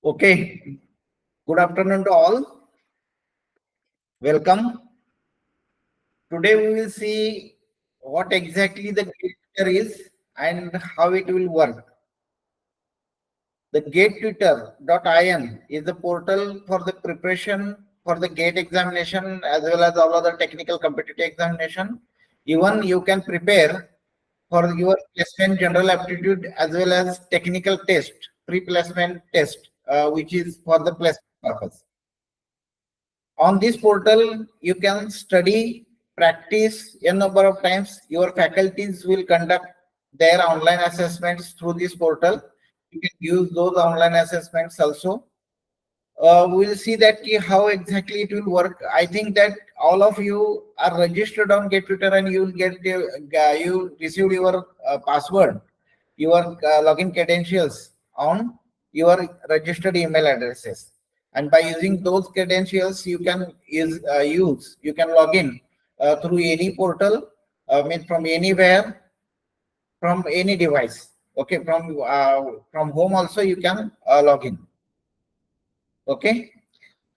Okay, good afternoon to all. Welcome. Today we will see what exactly the GATEtutor is and how it will work. The GATEtutor.in is the portal for the preparation for the GATE examination as well as all other technical competitive examination. Even you can prepare for your placement general aptitude as well as technical test, pre-placement test, which is for the placement purpose. On this portal, you can study, practice a number of times. Your faculties will conduct their online assessments through this portal. You can use those online assessments also. We'll see that how exactly it will work. I think that all of you are registered on GATEtutor and you will get you received your password, your login credentials on your registered email addresses, and by using those credentials you can you can log in through any portal, mean from anywhere, from any device. Okay, from home also you can log in. Okay.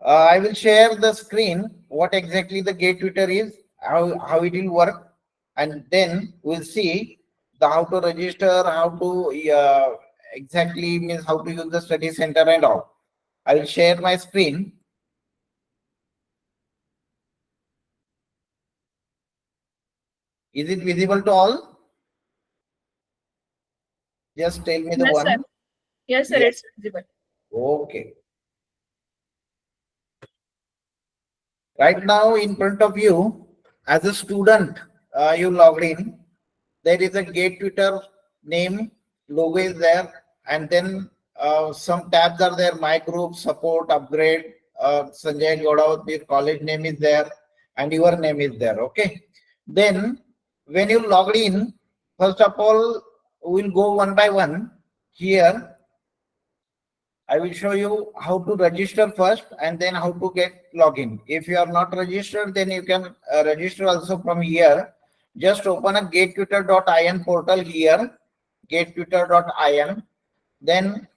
I will share the screen, what exactly the GATEtutor is, how it will work, and then we'll see the how to register, how to exactly means how to use the study center and all. I will share my screen. Is it visible to all? Just tell me the Yes, sir. one. Yes, sir. Yes. It's visible. Okay. Right now in front of you, as a student, you logged in. There is a GATEtutor name, logo is there, and then some tabs are there: my group, support, upgrade, Sanjay Godavat, your college name is there, and your name is there. Okay. Then when you logged in, first of all, we'll go one by one. Here I will show you how to register first and then how to get login. If you are not registered, then you can register also from here. Just open a GATEtutor.in portal here, GATEtutor.in. Then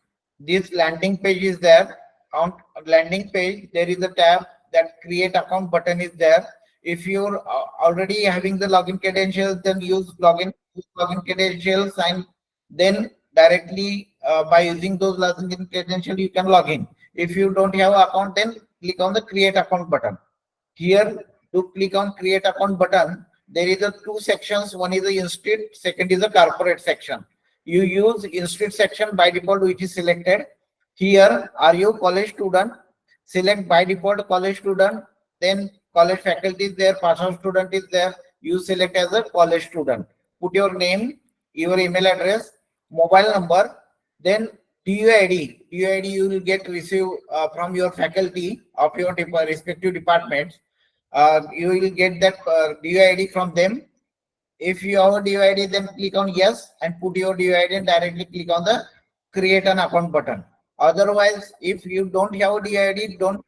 this landing page is there. On landing page, there is a tab that create account button is there. If you're already having the login credentials, then use login credentials, and then directly by using those login credentials you can log in. If you don't have account, then click on the create account button. Here to click on create account button, there is a two sections. One is the institute, second is the corporate section. You use institute section by default, which is selected. Here are you college student? Select by default college student. Then college faculty is there, pass out student is there. You select as a college student. Put your name, your email address, mobile number, then DUID. DUID you will get receive from your faculty of your respective departments. You will get that DUID from them. If you have a DUID, then click on yes and put your DUID and directly click on the create an account button. Otherwise, if you don't have a DUID, don't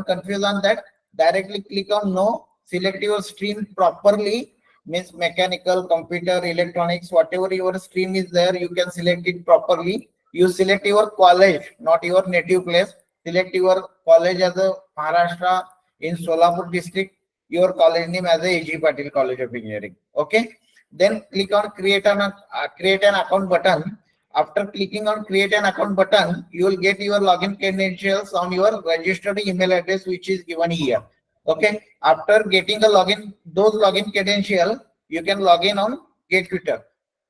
confuse on that. Directly click on no. Select your stream properly. Means mechanical, computer, electronics, whatever your stream is there, you can select it properly. You select your college, not your native place. Select your college as a Maharashtra in Solapur district, your college name as a A.G. Patil College of Engineering. Okay. Then click on create an account button. After clicking on create an account button, you will get your login credentials on your registered email address, which is given here. Okay. After getting a login, those login credential, you can log in on GATEtutor.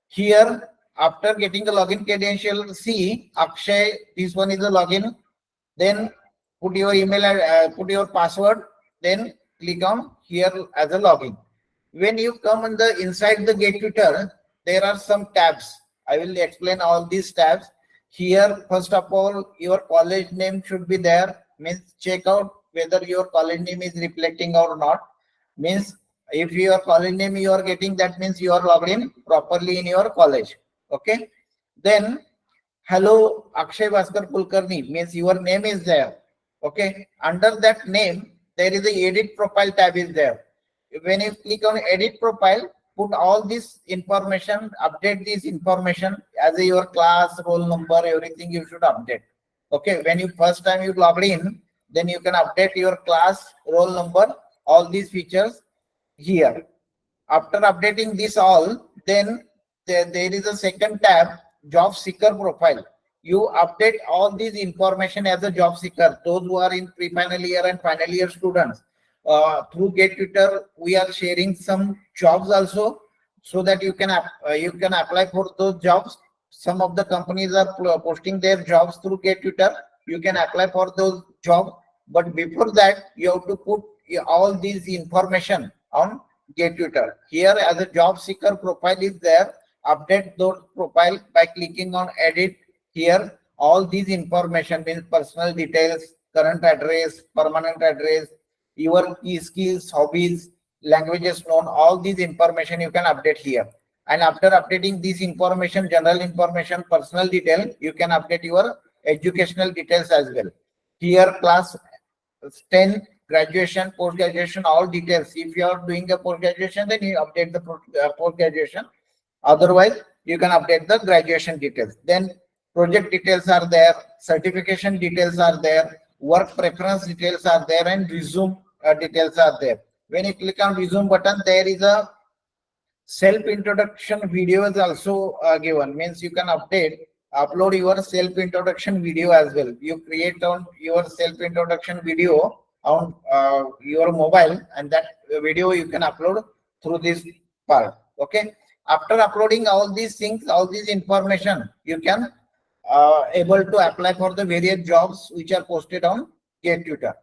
Here, after getting the login credential, see Akshay, this one is the login. Then put your email, put your password, then click on here as a login. When you come on the inside the GATEtutor, there are some tabs. I will explain all these tabs. Here, first of all, your college name should be there. Means check out whether your college name is reflecting or not. Means if your college name you are getting, that means you are logged in properly in your college. Okay. Then hello Akshay Bhaskar Kulkarni means your name is there. Okay. Under that name, there is a edit profile tab is there. When you click on edit profile, put all this information, update this information as a, your class, roll number, everything you should update. Okay, when you first time you logged in, then you can update your class, roll number, all these features here. After updating this all, then there is a second tab, job seeker profile. You update all these information as a job seeker, those who are in pre-final year and final year students. Through GATEtutor, we are sharing some jobs also, so that you can apply for those jobs. Some of the companies are posting their jobs through GATEtutor. You can apply for those jobs, but before that, you have to put all these information on GATEtutor. Here, as a job seeker profile is there, update those profile by clicking on edit. Here, all these information means personal details, current address, permanent address, your key skills, hobbies, languages known, all these information you can update here. And after updating this information, general information, personal detail, you can update your educational details as well. Here, class 10, graduation, post graduation, all details. If you are doing a post graduation, then you update the post graduation. Otherwise, you can update the graduation details. Then project details are there, certification details are there, work preference details are there, and resume details are there. When you click on resume button, there is a self introduction video is also given. Means you can upload your self introduction video as well. You create on your self introduction video on your mobile, and that video you can upload through this part. Okay, after uploading all these things, all these information, you can able to apply for the various jobs which are posted on GATEtutor.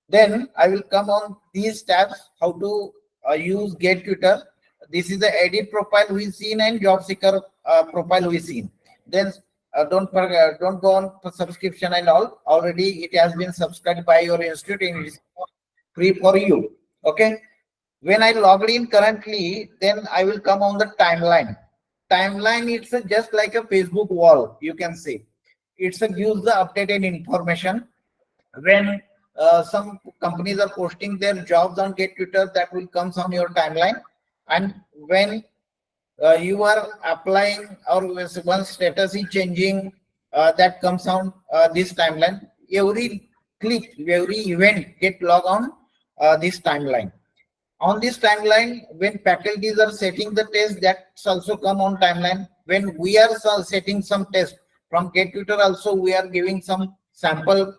Then I will come on these tabs, how to use GATEtutor. This is the edit profile we seen and job seeker profile we seen. Then don't forget, don't go on for subscription and all. Already it has been subscribed by your institute and it is free for you. Okay. When I logged in currently, then I will come on the timeline. Timeline, it's just like a Facebook wall, you can say. It's gives the updated information. When some companies are posting their jobs on GATEtutor, that will comes on your timeline. And when you are applying or one status is changing, that comes on this timeline. Every click, every event get log on this timeline. On this timeline, when faculties are setting the test, that's also come on timeline. When we are setting some test from GATEtutor, also we are giving some sample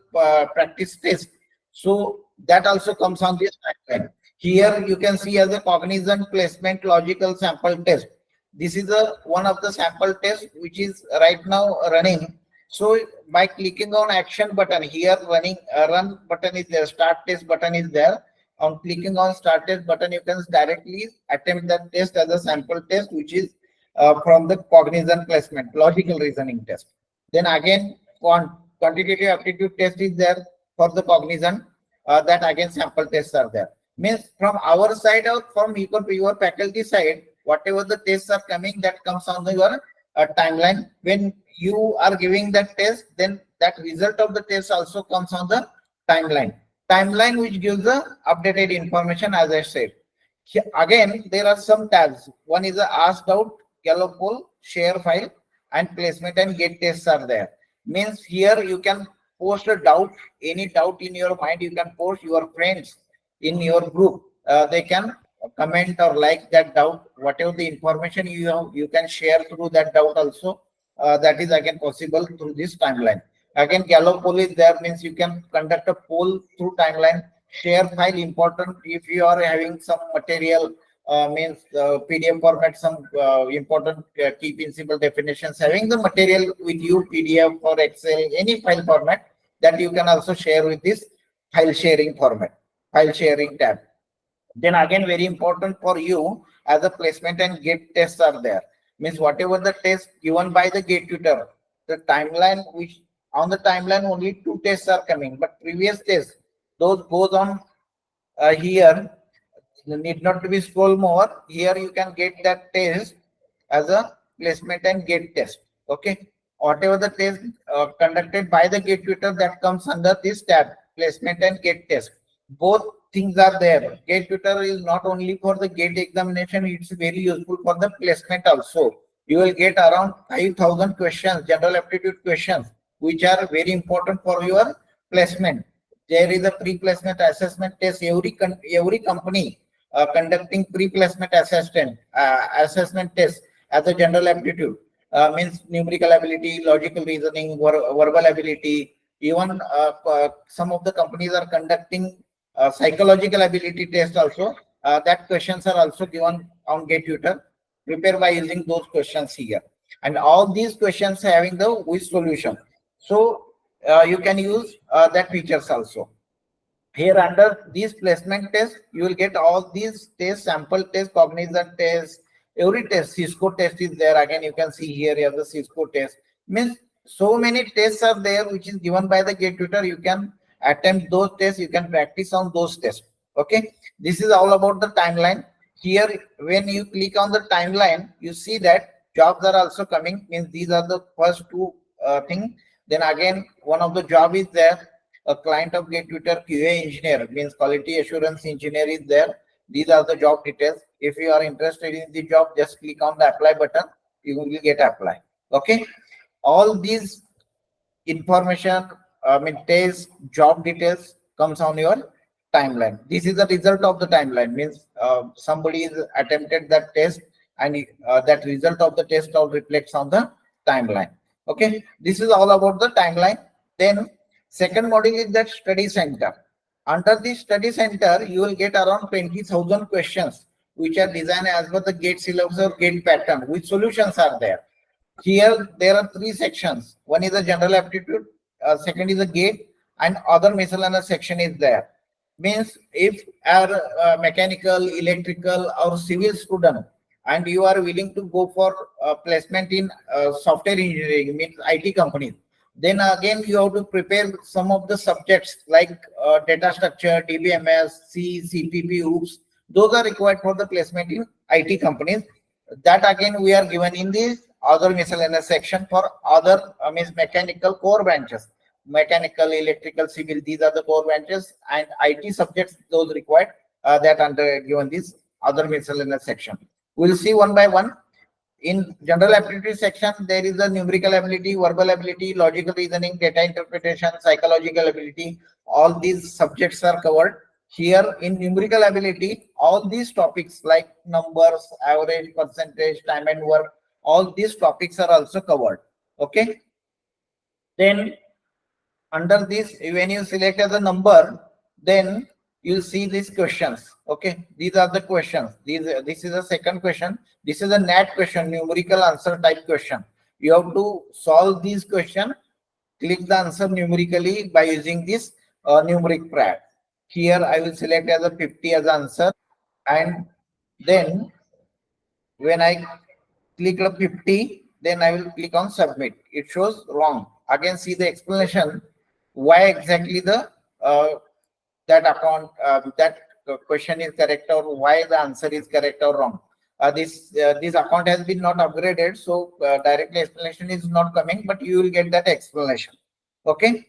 practice test, so that also comes on this timeline. Here you can see as a cognizant placement logical sample test. This is a one of the sample tests which is right now running. So by clicking on action button here, run button is there, start test button is there. On clicking on start test button, you can directly attempt that test as a sample test, which is from the cognizant placement logical reasoning test. Then again, quantitative aptitude test is there for the cognizant. That again sample tests are there. Means from our side or from your faculty side, whatever the tests are coming, that comes on your timeline. When you are giving that test, then that result of the test also comes on the timeline. Timeline which gives the updated information, as I said. Here, again, there are some tabs. One is the asked out, yellow poll, share file, and placement and get tests are there. Means here you can post a doubt, any doubt in your mind, you can post your friends in your group. They can comment or like that doubt. Whatever the information you have, you can share through that doubt also. That is again possible through this timeline. Again, Gallup poll is there, means you can conduct a poll through timeline. Share file important if you are having some material, means PDF format, some important key principle definitions, having the material with you, PDF or Excel, any file format, that you can also share with this file sharing format, file sharing tab. Then again, very important for you, as a placement and get tests are there. Means whatever the test given by the GATEtutor, the timeline which on the timeline only 2 tests are coming, but previous tests, those goes on here, need not to be scroll more. Here you can get that test as a placement and get test. Okay, whatever the test conducted by the GATEtutor, that comes under this tab, placement and get test. Both things are there. GATEtutor is not only for the GATE examination, it's very useful for the placement also. You will get around 5,000 questions, general aptitude questions, which are very important for your placement. There is a pre-placement assessment test. Every company conducting pre-placement assessment test as a general aptitude, means numerical ability, logical reasoning, verbal ability. Even some of the companies are conducting psychological ability test also. That questions are also given on GATEtutor. Prepare by using those questions here, and all these questions having the with solution. So you can use that features also. Here under these placement tests, you will get all these tests, sample test, cognizant test, every test. Cisco test is there. Again, you can see here, you have the Cisco test. Means so many tests are there which is given by the GATEtutor. You can attempt those tests, you can practice on those tests. Okay, this is all about the timeline. Here, when you click on the timeline, you see that jobs are also coming. Means these are the first two thing. Then again, one of the job is there, a client of GATEtutor QA engineer, means quality assurance engineer is there. These are the job details. If you are interested in the job, just click on the apply button. You will get apply. Okay. All these information, test, job details comes on your timeline. This is the result of the timeline. Means somebody is attempted that test, and that result of the test all reflects on the timeline. Okay. This is all about the timeline. Then second module is that study center. Under the study center, you will get around 20,000 questions which are designed as per the GATE syllabus or GATE pattern, which solutions are there. Here there are three sections. One is a general aptitude, second is a GATE, and other miscellaneous section is there. Means if are mechanical, electrical, or civil student, and you are willing to go for placement in software engineering, means IT companies, then again you have to prepare some of the subjects like data structure, DBMS, C, CPP, OOPS. Those are required for the placement in IT companies. That again we are given in the other miscellaneous section for other means mechanical core branches. Mechanical, electrical, civil, these are the core branches, and IT subjects, those required, that under given this other miscellaneous section. We'll see one by one. In general aptitude section, there is a numerical ability, verbal ability, logical reasoning, data interpretation, psychological ability. All these subjects are covered. Here in numerical ability, all these topics like numbers, average, percentage, time and work, all these topics are also covered. Okay. Then under this, when you select as a number, then you'll see these questions. Okay, these are the questions. This is a second question. This is a NAT question, numerical answer type question. You have to solve these questions. Click the answer numerically by using this numeric pad. Here I will select as a 50 as answer, and then when I click the 50, then I will click on submit. It shows wrong. Again, see the explanation why exactly the that account that question is correct, or why the answer is correct or wrong. This account has been not upgraded, so directly explanation is not coming, but you will get that explanation. Okay,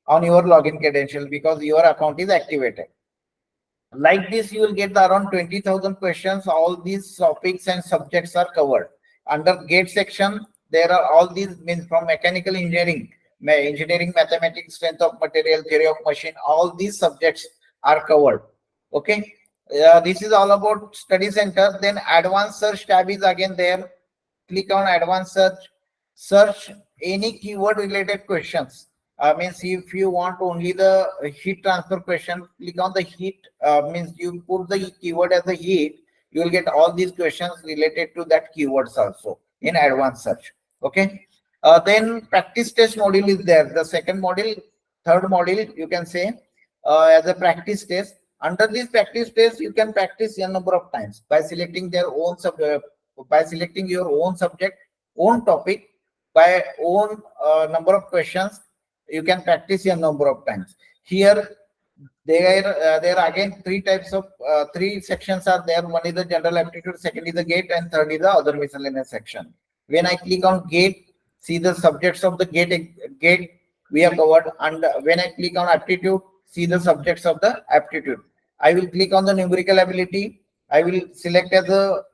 on your login credential, because your account is activated. Like this, you will get around 20,000 questions. All these topics and subjects are covered. Under GATE section, there are all these, means from mechanical engineering, engineering, mathematics, strength of material, theory of machine, all these subjects are covered. Okay. This is all about study center. Then advanced search tab is again there. Click on advanced search. Search any keyword related questions. Means if you want only the heat transfer question, click on the heat. Means you put the keyword as the heat, you will get all these questions related to that keywords also in advanced search. Okay. Then practice test module is there. The second module, third module, you can say as a practice test. Under this practice test, you can practice a number of times by selecting their own by selecting your own subject, own topic, by own number of questions. You can practice a number of times. Here there are again three types of three sections are there. One is the general aptitude, second is the GATE, and third is the other miscellaneous section. When I click on GATE, see the subjects of the GATE we have covered, and when I click on aptitude, see the subjects of the aptitude. I will click on the numerical ability. I will select as a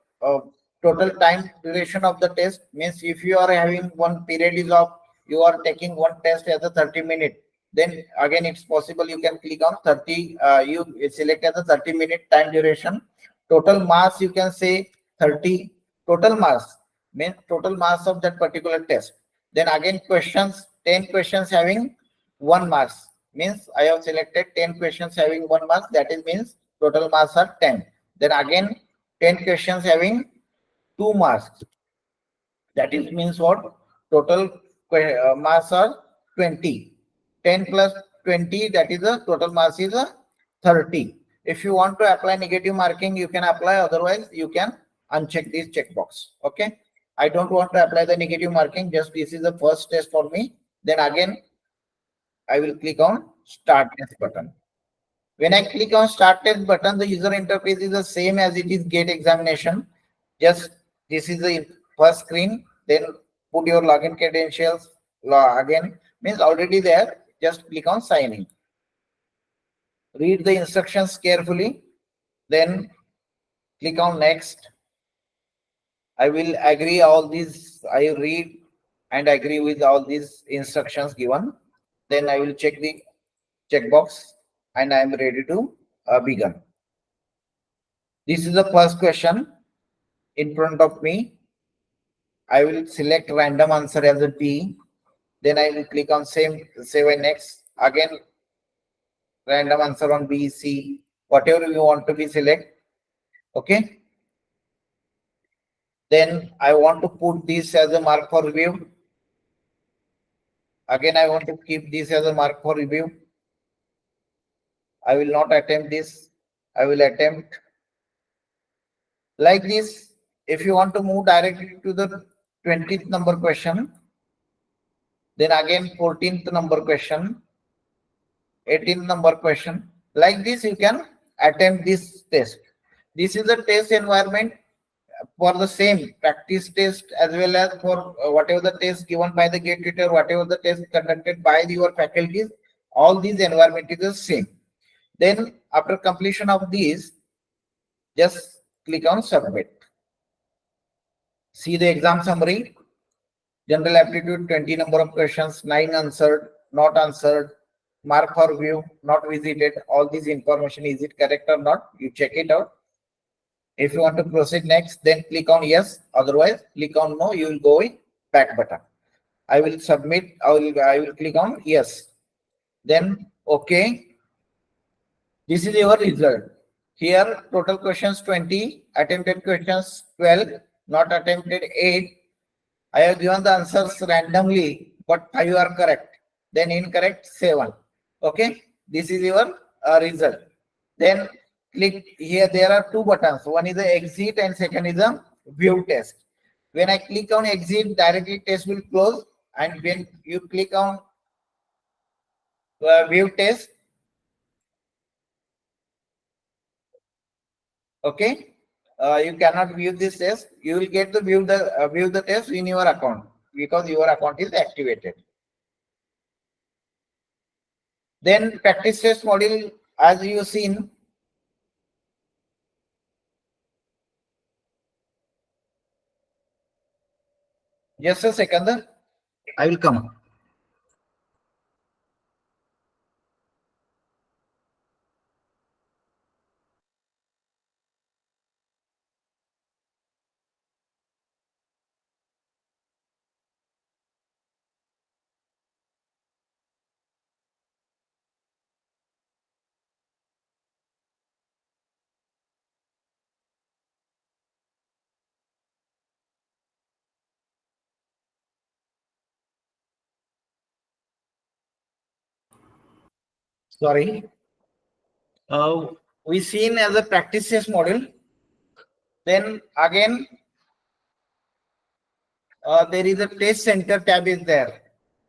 total time duration of the test. Means if you are having one period is of you are taking one test as a 30-minute, then again it's possible you can click on 30, you select as a 30-minute time duration. Total mass you can say 30. Total mass means total mass of that particular test. Then again questions, 10 questions having 1 mass, means I have selected 10 questions having 1 mass, that is means total mass are 10. Then again 10 questions having 2 marks, that is means what, total mass are 20. 10 plus 20, that is the total mass is a 30. If you want to apply negative marking, you can apply, otherwise you can uncheck this checkbox. Okay, I don't want to apply the negative marking, just this is the first test for me. Then again I will click on start test button. When I click on start test button, the user interface is the same as it is GATE examination. Just this is the first screen. Then put your login credentials. Again means already there. Just click on sign in. Read the instructions carefully. Then click on next. I will agree all these. I read and agree with all these instructions given. Then I will check the checkbox and I am ready to begin. This is the first question in front of me. I will select random answer as a D. Then I will click on save and next. Again, random answer on B, C, whatever you want to be select. Okay. Then I want to put this as a mark for review. Again, I want to keep this as a mark for review. I will not attempt this. I will attempt like this. If you want to move directly to the 20th number question, then again 14th number question, 18th number question, like this you can attempt this test. This is a test environment for the same practice test as well as for whatever the test given by the GATEtutor, whatever the test conducted by your faculties, all these environment is the same. Then after completion of these, just click on submit. See the exam summary. General aptitude 20 number of questions, 9 answered, not answered, mark for view, not visited. All this information, is it correct or not? You check it out. If you want to proceed next, then click on yes. Otherwise, click on no. You will go in back button. I will submit. I will click on yes. Then okay. This is your result. Here total questions 20, attempted questions 12, not attempted 8. I have given the answers randomly, but 5 are correct. Then incorrect 7. Okay, this is your result. Then click here. There are 2 buttons. One is the exit and second is the view test. When I click on exit, directly test will close. And when you click on view test, okay, you cannot view this test. You will get to view the test in your account because your account is activated. Then practice test module, as you seen, just a second, I will come. Sorry. We seen as a practice test module. Then again, there is a test center tab is there.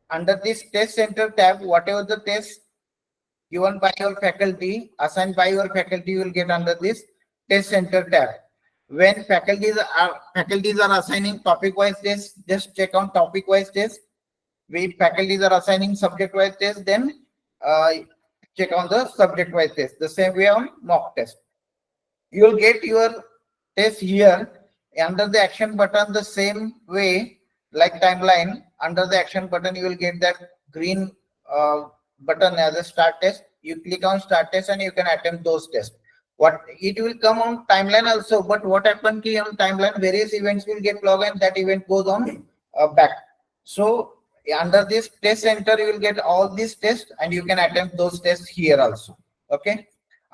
Under this test center tab, whatever the test given by your faculty, assigned by your faculty, you will get under this test center tab. When faculties are assigning topic wise test, just check on topic wise test. If faculties are assigning subject wise test, then check on the subject wise test. The same way on mock test. You will get your test here under the action button the same way like timeline, under the action button, you will get that green button as a start test. You click on start test and you can attempt those tests. What it will come on timeline also, but what happens on timeline, various events will get logged and that event goes on back. So under this test center, you will get all these tests and you can attempt those tests here also. Okay.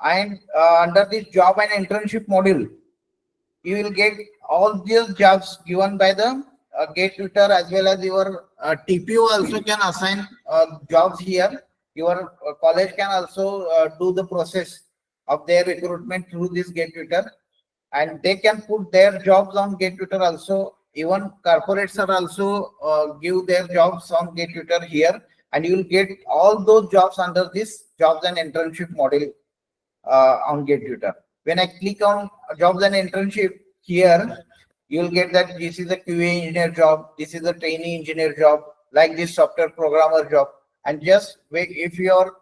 And under this job and internship module, you will get all these jobs given by the GATEtutor, as well as your TPO also can assign jobs here. Your college can also do the process of their recruitment through this GATEtutor, and they can put their jobs on GATEtutor also. Even corporates are also give their jobs on GATEtutor here, and you will get all those jobs under this jobs and internship module on GATEtutor. When I click on jobs and internship here, you will get that this is a QA engineer job, this is a trainee engineer job, like this software programmer job. And just wait, if you are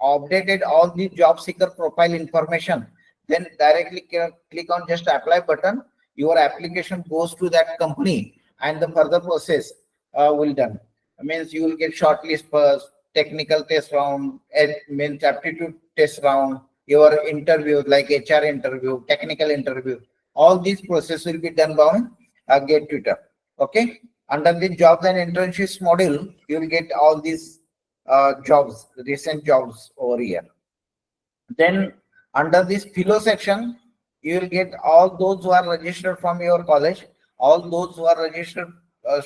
updated all the job seeker profile information, then directly click on just apply button. Your application goes to that company and the further process will done. Means you will get shortlist first, technical test round, means aptitude test round, your interview like HR interview, technical interview. All these process will be done by GATEtutor. Okay. Under the jobs and internships module, you will get all these jobs, recent jobs over here. Then under this philo section, you will get all those who are registered from your college, all those who are registered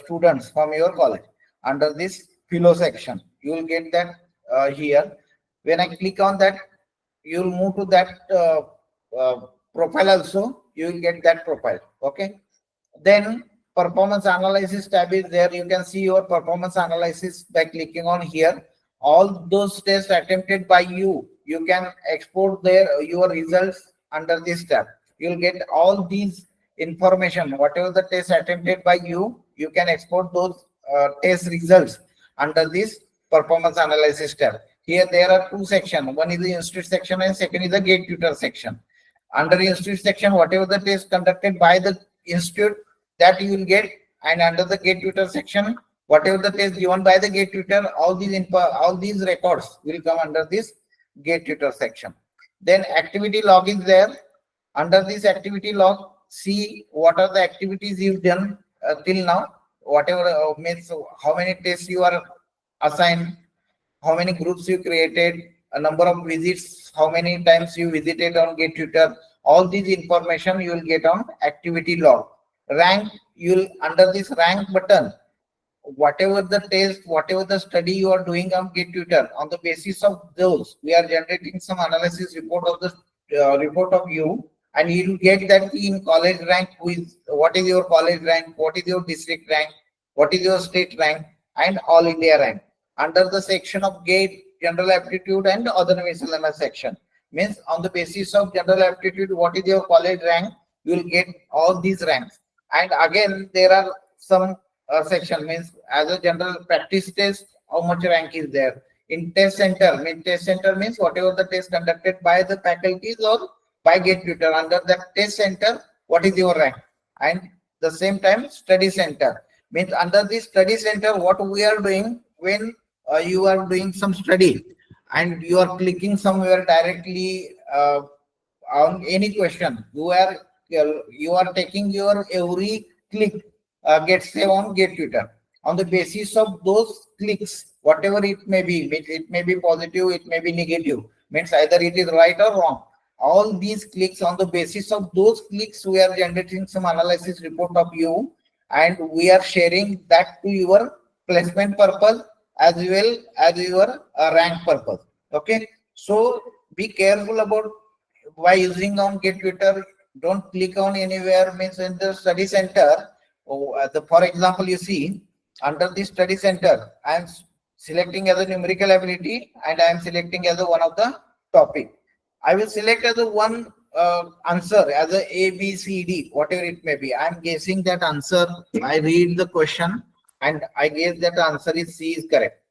students from your college. Under this philo section, you will get that here. When I click on that, you will move to that profile also. You will get that profile. Okay. Then performance analysis tab is there. You can see your performance analysis by clicking on here. All those tests attempted by you, you can export your results under this tab. You will get all these information. Whatever the test attempted by you, you can export those test results under this performance analysis tab. Here there are two sections. One is the institute section and second is the GATEtutor section. Under the institute section, whatever the test conducted by the institute, that you will get, and under the GATEtutor section, whatever the test given by the GATEtutor, all these records will come under this GATEtutor section. Then activity log is there. Under this activity log, see what are the activities you've done till now. Whatever means how many tests you are assigned, how many groups you created, a number of visits, how many times you visited on GATEtutor. All these information you will get on activity log. Rank, you'll under this rank button, whatever the test, whatever the study you are doing on GATEtutor, on the basis of those, we are generating some analysis report of the report of you, and you will get that in college rank, what is your college rank, what is your district rank, what is your state rank, and all India rank. Under the section of GATE, general aptitude and other miscellaneous section, means on the basis of general aptitude, what is your college rank, you will get all these ranks. And again, there are some section, means as a general practice test, how much rank is there. In test center, means whatever the test conducted by the faculties or by GATEtutor, under that test center, what is your rank. And the same time study center, means under this study center, what we are doing when you are doing some study and you are clicking somewhere directly on any question, you are taking your every click gets saved on GATEtutor. On the basis of those clicks, whatever it may be positive, it may be negative, means either it is right or wrong. All these clicks, on the basis of those clicks, we are generating some analysis report of you, and we are sharing that to your placement purpose as well as your rank purpose. Okay, so be careful about by using on GATEtutor. Don't click on anywhere, means in the study center. For example, you see under the study center, I am selecting as a numerical ability and I am selecting as a one of the topic. I will select as a one answer as a B, C, D, whatever it may be. I am guessing that answer. I read the question and I guess that the answer is C is correct.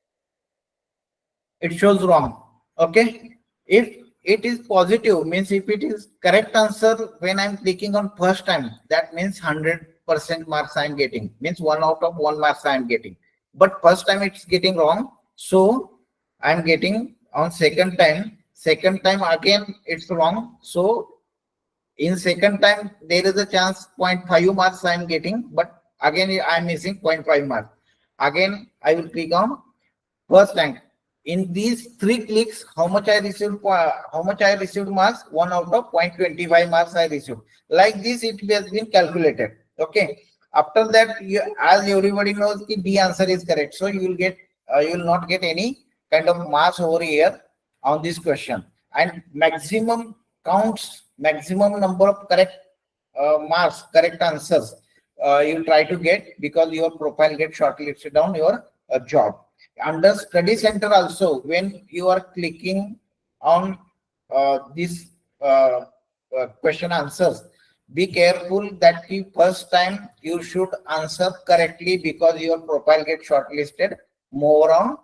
It shows wrong. Okay. If it is positive, means if it is correct answer when I'm clicking on first time, that means 100 1% marks I am getting, means 1 out of 1 marks I am getting. But first time it's getting wrong, so I am getting on second time. Second time again it's wrong, so in second time there is a chance 0.5 marks I am getting, but again I am missing 0.5 marks. Again I will click on first rank. In these 3 clicks, how much I received? How much I received marks? 1 out of 0.25 marks I received. Like this, it has been calculated. Okay. After that, as everybody knows, the D answer is correct. So you will get, you will not get any kind of marks over here on this question. And maximum counts, maximum number of correct marks, correct answers, you try to get, because your profile gets shortlisted on your job. Under study center also, when you are clicking on this question answers, be careful that the first time you should answer correctly, because your profile gets shortlisted more on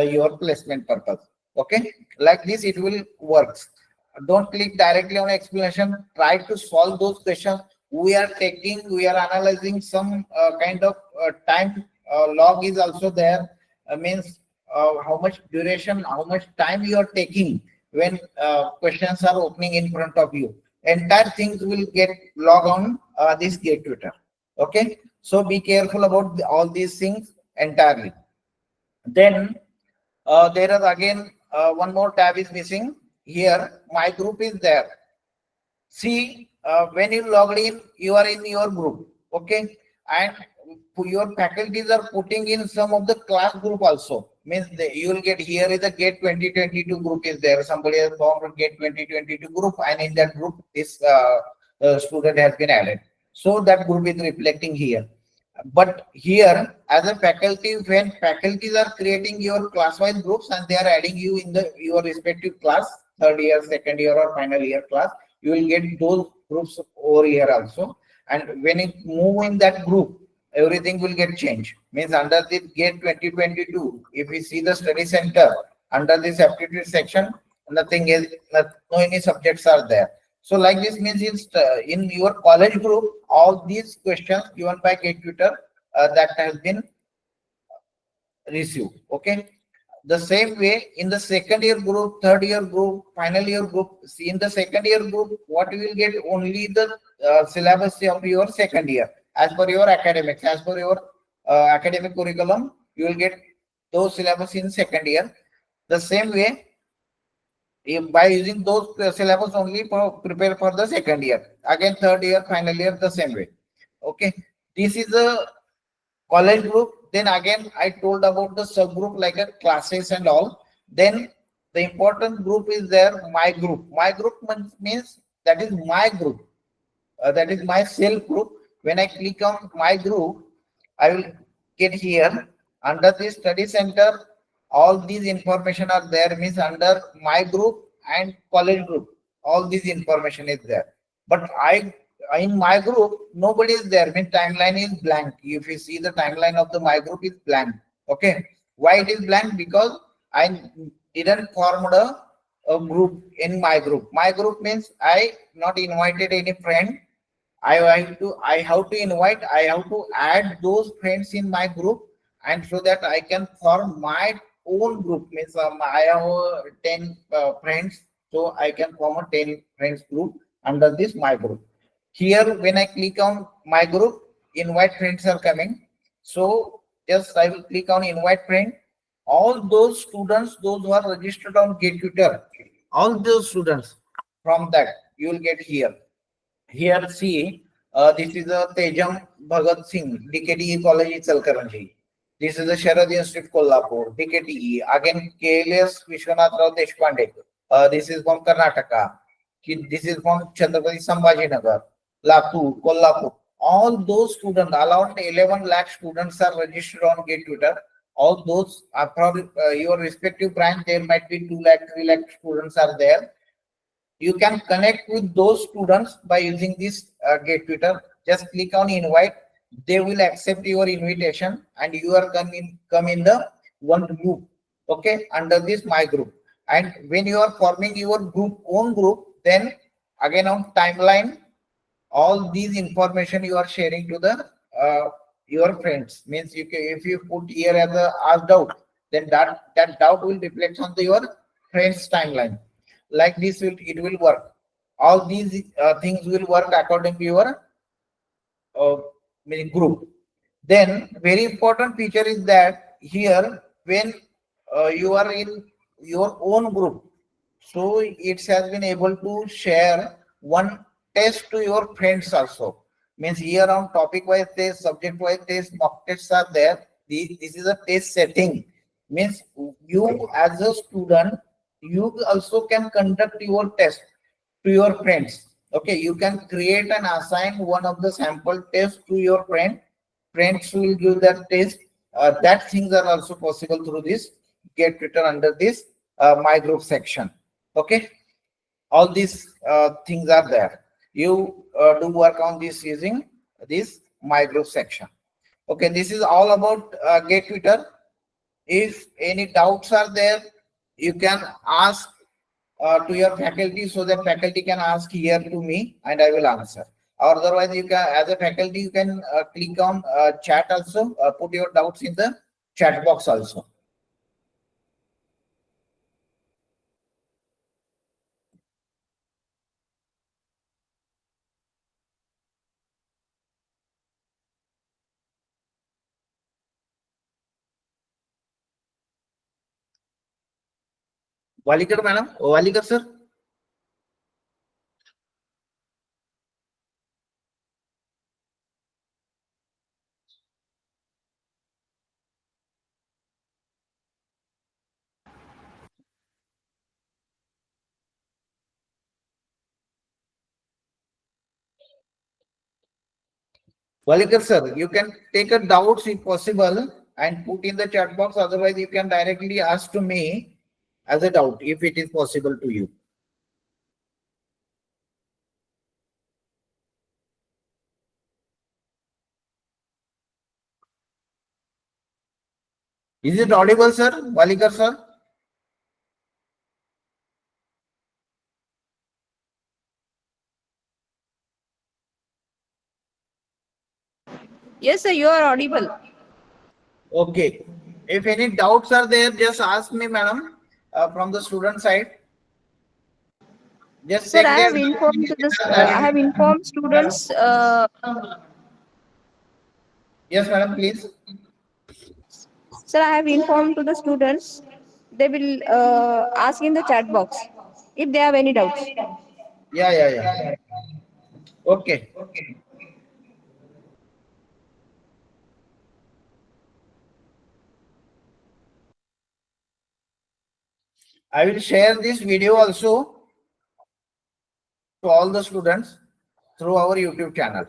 your placement purpose. Okay, like this it will works. Don't click directly on explanation. Try to solve those questions. We are analyzing some kind of time log is also there. Means how much duration, how much time you are taking when questions are opening in front of you. Entire things will get log on this GATEtutor. Okay, so be careful about all these things entirely. Then there is again one more tab is missing here. My group is there. See, when you logged in, you are in your group, okay, and your faculties are putting in some of the class group also. Means you will get, here is a GATE 2022 group is there. Somebody has formed GATE 2022 group, and in that group, this student has been added. So that group is reflecting here. But here, as a faculty, when faculties are creating your class-wise groups and they are adding you in the your respective class, third year, second year, or final year class, you will get those groups over here also. And when you move in that group, everything will get changed. Means under this GATE 2022, if we see the study center, under this aptitude section, nothing is, no any subjects are there. So like this means in your college group, all these questions given by GATEtutor that has been received. Okay. The same way in the second year group, third year group, final year group. See, in the second year group, what you will get only the syllabus of your second year as per your academics, as per your academic curriculum. You will get those syllabus in second year. The same way, if by using those syllabus only for prepare for the second year, again third year, final year, the same way. Okay, this is a college group. Then again I told about the subgroup like a classes and all. Then the important group is there, my group. My group means that is my group, that is my self group. When I click on my group, I will get here under this study center, all these information are there. Means under my group and college group, all this information is there. But I in my group, nobody is there. Means timeline is blank. If you see the timeline of the my group is blank. Okay, why it is blank? Because I didn't form a group in my group. My group means I not invited any friend. I have to invite, I have to add those friends in my group, and so that I can form my own group. Means I have 10 friends, so I can form a 10 friends group under this my group. Here, when I click on my group, invite friends are coming. So just I will click on invite friend. All those students, those who are registered on GATEtutor, all those students from that you will get here. Here, see, this is a Tejam Bhagat Singh, DKTE College, Chalkaranji. This is a Sharad Institute, Kolhapur, DKTE. Again, KLS Vishwanath Rao Deshpande. This is from Karnataka. This is from Chhatrapati Sambhajinagar, Latur, Kolhapur. All those students, around 11 lakh students are registered on GATEtutor. All those are from your respective branch. There might be 2 lakh, 3 lakh students are there. You can connect with those students by using this GATEtutor. Just click on invite. They will accept your invitation, and you are come in the one group. Okay, under this my group. And when you are forming your group own group, then again on timeline, all these information you are sharing to the your friends. Means if you put here as a ask doubt, then that doubt will reflect on your friends timeline. Like this will it will work. All these things will work according to your uh, group. Then very important feature is that here when you are in your own group, so it has been able to share one test to your friends also. Means here on topic wise test, subject wise test, mock tests are there. This is a test setting. Means you as a student, you also can conduct your test to your friends. Okay, you can create and assign one of the sample tests to your friend. Friends will give that test. That things are also possible through this GATEtutor under this my group section. Okay, all these things are there. You do work on this using this my group section. Okay, this is all about GATEtutor. If any doubts are there, you can ask to your faculty so that faculty can ask here to me and I will answer. Or otherwise, you can, as a faculty, you can click on chat also, put your doubts in the chat box also. Walikar madam, Walikar sir. Walikar sir, you can take a doubts if possible and put in the chat box. Otherwise, you can directly ask to me as a doubt if it is possible to you. Is it audible, sir? Walikar sir? Yes, sir, you are audible. Okay. If any doubts are there, just ask me, madam, from the student side. Just Sir, check their. I have informed students. Yes, madam, please. Sir, I have informed to the students. They will ask in the chat box if they have any doubts. Yeah, yeah, yeah. Okay. I will share this video also to all the students through our YouTube channel.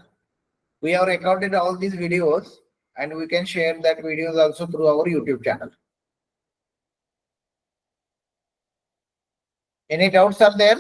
We have recorded all these videos and we can share that videos also through our YouTube channel. Any doubts are there?